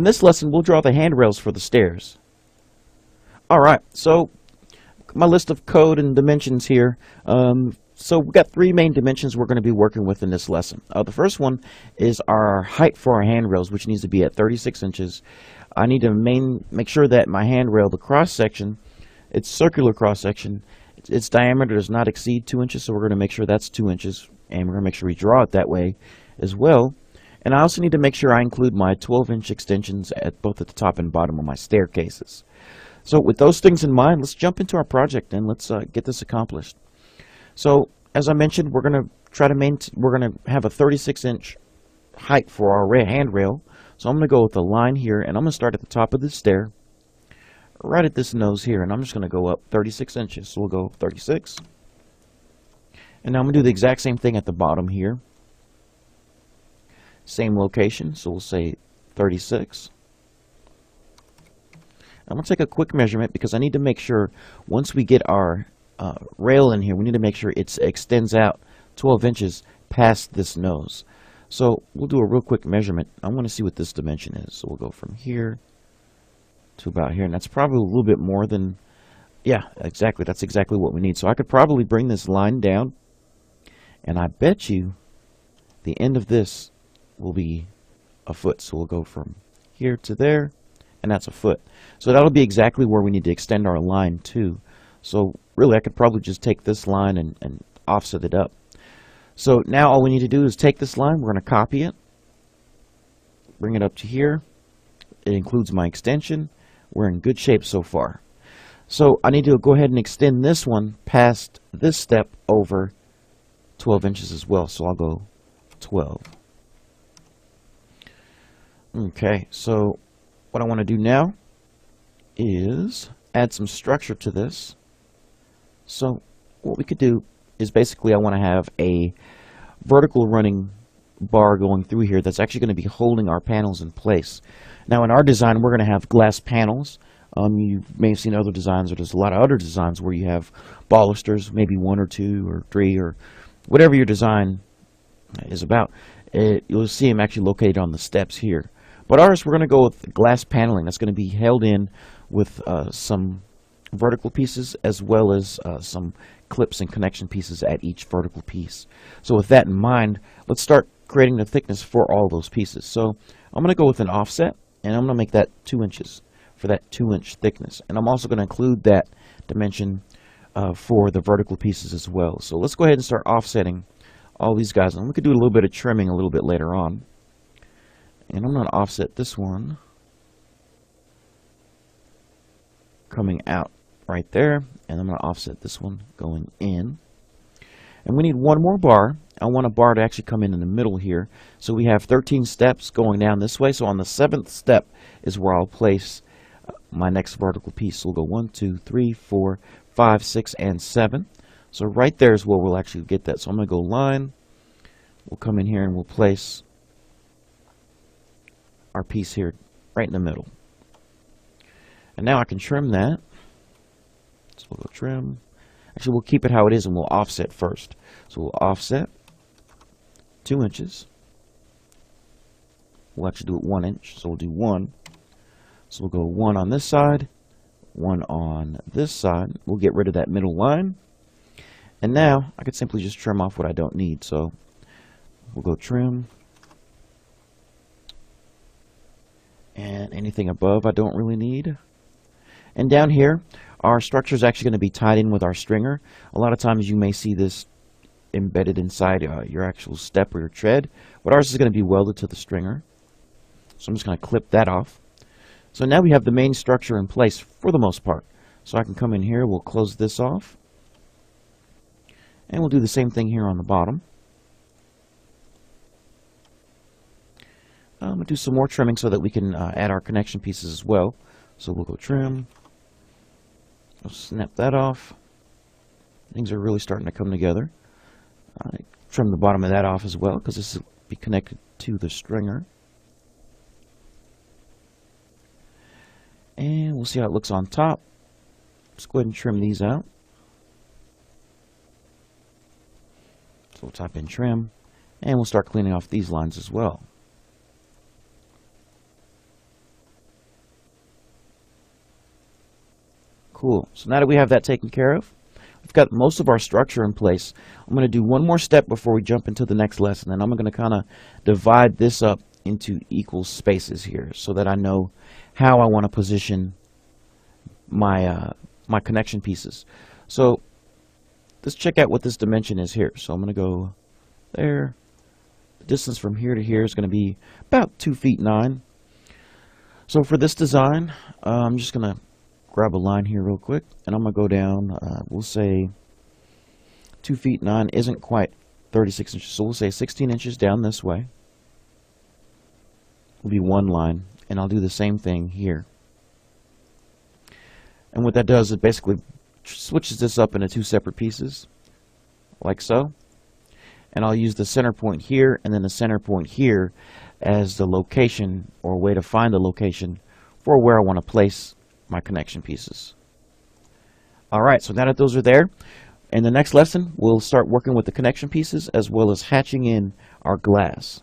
In this lesson, we'll draw the handrails for the stairs. Alright, so my list of code and dimensions here. So we've got three main dimensions we're going to be working with in this lesson. The first one is our height for our handrails, which needs to be at 36 inches. I need to make sure that my handrail, the cross section, its circular cross section, its diameter does not exceed 2 inches, so we're going to make sure that's 2 inches, and we're going to make sure we draw it that way as well. And I also need to make sure I include my 12-inch extensions at both at the top and bottom of my staircases. So with those things in mind, let's jump into our project and let's get this accomplished. So as I mentioned, we're going to have a 36-inch height for our handrail. So I'm going to go with a line here, and I'm going to start at the top of the stair, right at this nose here, and I'm just going to go up 36 inches. So we'll go 36. And now I'm going to do the exact same thing at the bottom here. Same location, so we'll say 36. I'm going to take a quick measurement because I need to make sure once we get our rail in here, we need to make sure it extends out 12 inches past this nose. So we'll do a real quick measurement. I want to see what this dimension is. So we'll go from here to about here, and that's probably a little bit more than, yeah, exactly. That's exactly what we need. So I could probably bring this line down, and I bet you the end of this will be a foot. So we'll go from here to there, and that's a foot. So that'll be exactly where we need to extend our line to. So really, I could probably just take this line and offset it up. So now all we need to do is take this line, we're going to copy it, bring it up to here. It includes my extension. We're in good shape so far. So I need to go ahead and extend this one past this step over 12 inches as well. So I'll go 12. Okay, so what I want to do now is add some structure to this. So what we could do is basically I want to have a vertical running bar going through here that's actually going to be holding our panels in place. Now in our design, we're going to have glass panels. You may have seen other designs, or there's a lot of other designs where you have balusters, maybe 1 or 2 or 3 or whatever your design is about. You'll see them actually located on the steps here. But ours, we're going to go with glass paneling that's going to be held in with some vertical pieces as well as some clips and connection pieces at each vertical piece. So with that in mind, let's start creating the thickness for all those pieces. So I'm going to go with an offset, and I'm going to make that 2 inches for that 2-inch thickness. And I'm also going to include that dimension for the vertical pieces as well. So let's go ahead and start offsetting all these guys. And we could do a little bit of trimming a little bit later on. And I'm going to offset this one coming out right there, and I'm going to offset this one going in. And we need one more bar. I want a bar to actually come in the middle here. So we have 13 steps going down this way. So on the 7th step is where I'll place my next vertical piece. So we'll go 1, 2, 3, 4, 5, 6, and 7. So right there is where we'll actually get that. So I'm going to go line. We'll come in here and we'll place our piece here right in the middle. And now I can trim that. So we'll go trim. Actually, we'll keep it how it is and we'll offset first. So we'll offset 2 inches. We'll actually do it 1 inch. So we'll do 1. So we'll go 1 on this side, 1 on this side. We'll get rid of that middle line. And now I could simply just trim off what I don't need. So we'll go trim. And anything above I don't really need. And down here, our structure is actually going to be tied in with our stringer. A lot of times you may see this embedded inside your actual step or your tread, but ours is going to be welded to the stringer. So I'm just going to clip that off. So now we have the main structure in place for the most part. So I can come in here, we'll close this off. And we'll do the same thing here on the bottom. I'm going to do some more trimming so that we can add our connection pieces as well. So we'll go trim. We'll snap that off. Things are really starting to come together. I trim the bottom of that off as well because this will be connected to the stringer. And we'll see how it looks on top. Let's go ahead and trim these out. So we'll type in trim, and we'll start cleaning off these lines as well. Cool. So now that we have that taken care of, we've got most of our structure in place. I'm going to do one more step before we jump into the next lesson, and I'm going to kind of divide this up into equal spaces here so that I know how I want to position my my connection pieces. So let's check out what this dimension is here. So I'm going to go there. The distance from here to here is going to be about 2 feet 9. So for this design, I'm just going to grab a line here real quick, and I'm going to go down, we'll say 2 feet 9 isn't quite 36 inches, so we'll say 16 inches down this way will be one line, and I'll do the same thing here. And what that does is basically switches this up into 2 separate pieces, like so. And I'll use the center point here and then the center point here as the location or way to find the location for where I want to place my connection pieces. Alright, so now that those are there, in the next lesson we'll start working with the connection pieces as well as hatching in our glass.